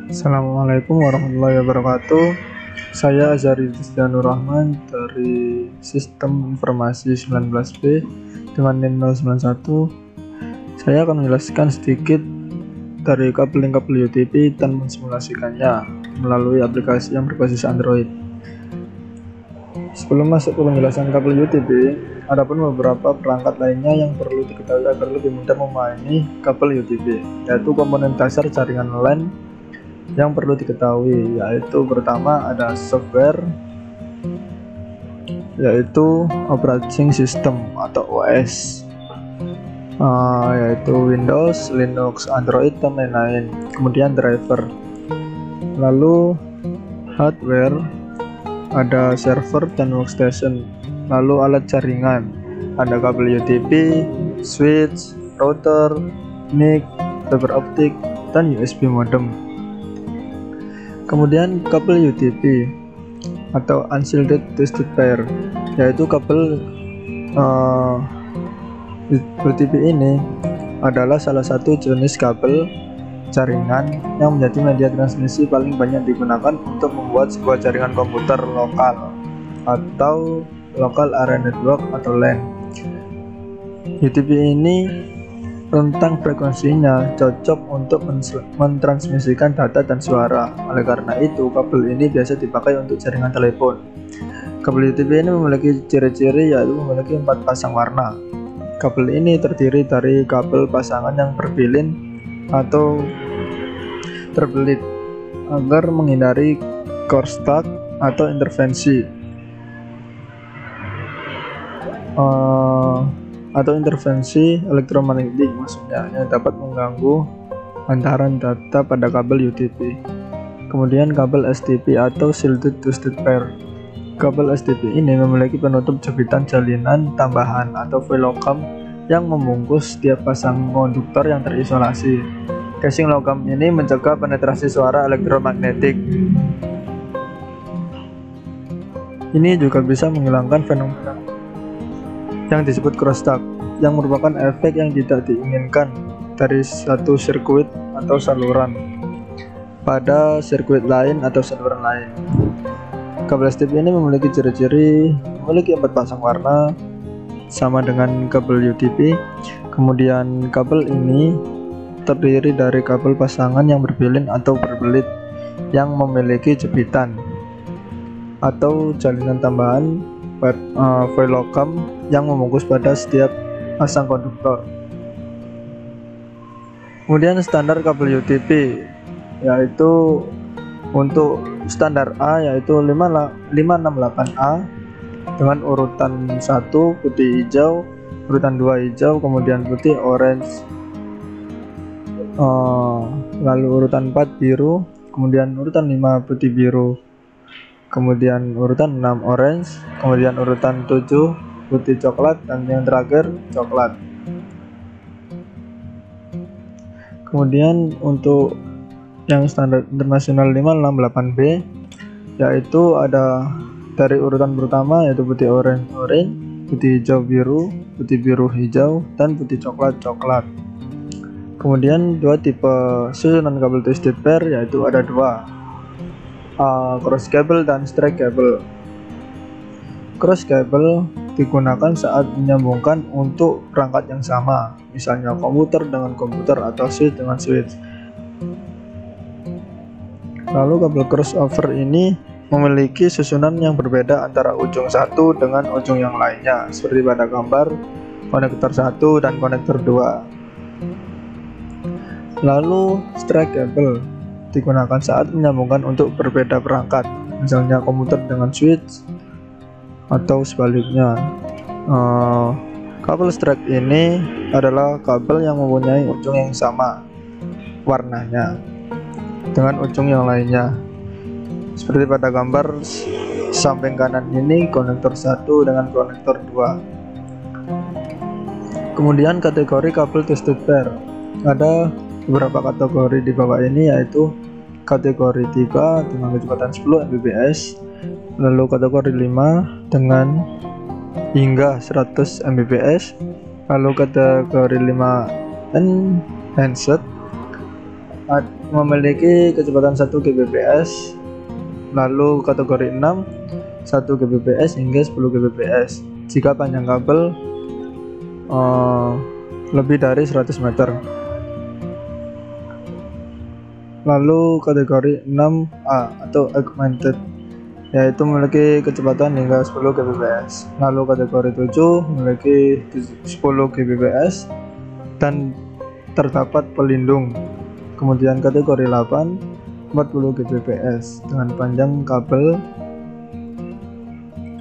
Assalamualaikum warahmatullahi wabarakatuh. Saya Azhari Rizdanur Rahman dari Sistem Informasi 19B dengan NIM 091. Saya akan menjelaskan sedikit dari kabel UTP dan mensimulasikannya melalui aplikasi yang berbasis Android. Sebelum masuk ke penjelasan kabel UTP, ada pun beberapa perangkat lainnya yang perlu diketahui agar lebih mudah memainkan kabel UTP, yaitu komponen dasar jaringan LAN yang perlu diketahui, yaitu pertama ada software, yaitu operating system atau OS, yaitu Windows, Linux, Android, dan lain-lain. Kemudian driver. Lalu hardware, ada server dan workstation. Lalu alat jaringan, ada kabel UTP, switch, router, NIC, fiber optik, dan USB modem. Kemudian kabel UTP atau unshielded twisted pair, yaitu kabel UTP ini adalah salah satu jenis kabel jaringan yang menjadi media transmisi paling banyak digunakan untuk membuat sebuah jaringan komputer lokal atau local area network atau LAN. UTP ini rentang frekuensinya cocok untuk mentransmisikan data dan suara. Oleh karena itu, kabel ini biasa dipakai untuk jaringan telepon. Kabel UTP ini memiliki ciri-ciri, yaitu memiliki 4 pasang warna. Kabel ini terdiri dari kabel pasangan yang berbilin atau terbelit agar menghindari crosstalk atau interferensi elektromagnetik, maksudnya, yang dapat mengganggu hantaran data pada kabel UTP. Kemudian kabel STP atau shielded twisted pair. Kabel STP ini memiliki penutup jepitan jalinan tambahan atau foil logam yang membungkus setiap pasang konduktor yang terisolasi. Casing logam ini mencegah penetrasi suara elektromagnetik. Ini juga bisa menghilangkan fenomena yang disebut crosstalk, yang merupakan efek yang tidak diinginkan dari satu sirkuit atau saluran pada sirkuit lain atau saluran lain. Kabel STP ini memiliki ciri-ciri memiliki 4 pasang warna sama dengan kabel UTP. Kemudian kabel ini terdiri dari kabel pasangan yang berbilin atau berbelit yang memiliki jepitan atau jalinan tambahan foil logam yang membungkus pada setiap pasang konduktor. Kemudian standar kabel UTP, yaitu untuk standar A yaitu 568A dengan urutan 1 putih hijau, urutan 2 hijau, kemudian putih orange, lalu urutan 4 biru, kemudian urutan 5 putih biru, kemudian urutan 6 orange, kemudian urutan 7 putih coklat, dan yang terakhir coklat. Kemudian untuk yang standar internasional 568B, yaitu ada dari urutan pertama yaitu putih orange, putih hijau biru, putih biru hijau, dan putih coklat. Kemudian 2 tipe susunan kabel twisted pair, yaitu ada 2, cross cable dan straight cable. Cross cable digunakan saat menyambungkan untuk perangkat yang sama, misalnya komputer dengan komputer atau switch dengan switch. Lalu kabel crossover ini memiliki susunan yang berbeda antara ujung satu dengan ujung yang lainnya, seperti pada gambar konektor 1 dan konektor 2. Lalu straight cable digunakan saat menyambungkan untuk berbeda perangkat, misalnya komputer dengan switch atau sebaliknya. Kabel straight ini adalah kabel yang mempunyai ujung yang sama warnanya dengan ujung yang lainnya, seperti pada gambar samping kanan ini konektor 1 dengan konektor 2. Kemudian kategori kabel twisted pair, ada beberapa kategori di bawah ini, yaitu kategori 3 dengan kecepatan 10 Mbps, lalu kategori 5 dengan hingga 100 Mbps, Lalu kategori 5 handset memiliki kecepatan 1 Gbps. Lalu kategori 6 1 Gbps hingga 10 Gbps jika panjang kabel lebih dari 100 meter. Lalu kategori 6A atau augmented, yaitu memiliki kecepatan hingga 10 Gbps. Lalu kategori 7 memiliki 10 Gbps dan terdapat pelindung. Kemudian kategori 8 40 Gbps dengan panjang kabel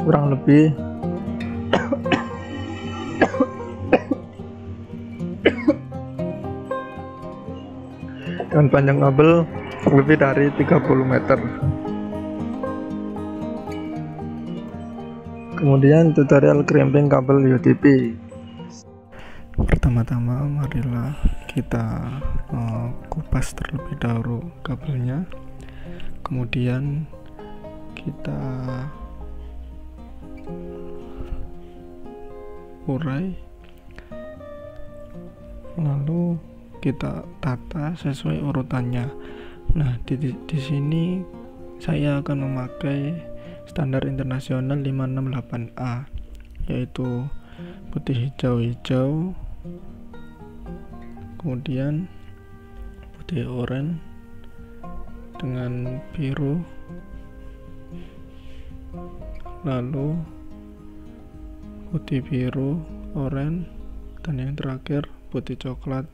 kurang lebih dengan panjang kabel lebih dari 30 meter. Kemudian tutorial crimping kabel UTP. Pertama-tama marilah kita kupas terlebih dahulu kabelnya, kemudian kita urai, lalu kita tata sesuai urutannya. Nah, di sini saya akan memakai standar internasional 568A, yaitu putih hijau-hijau, kemudian putih oranye dengan biru, lalu putih biru, oranye, dan yang terakhir putih coklat.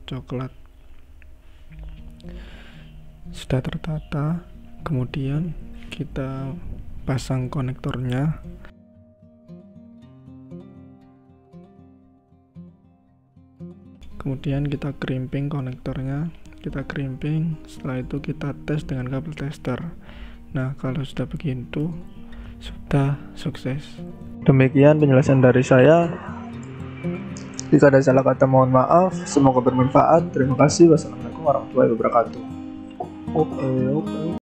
Sudah tertata, kemudian kita pasang konektornya. Kemudian kita crimping konektornya, setelah itu kita tes dengan kabel tester. Nah, kalau sudah begitu, sudah sukses. Demikian penjelasan dari saya. Jika ada salah kata mohon maaf, semoga bermanfaat. Terima kasih. Wassalamualaikum warahmatullahi wabarakatuh. Oke.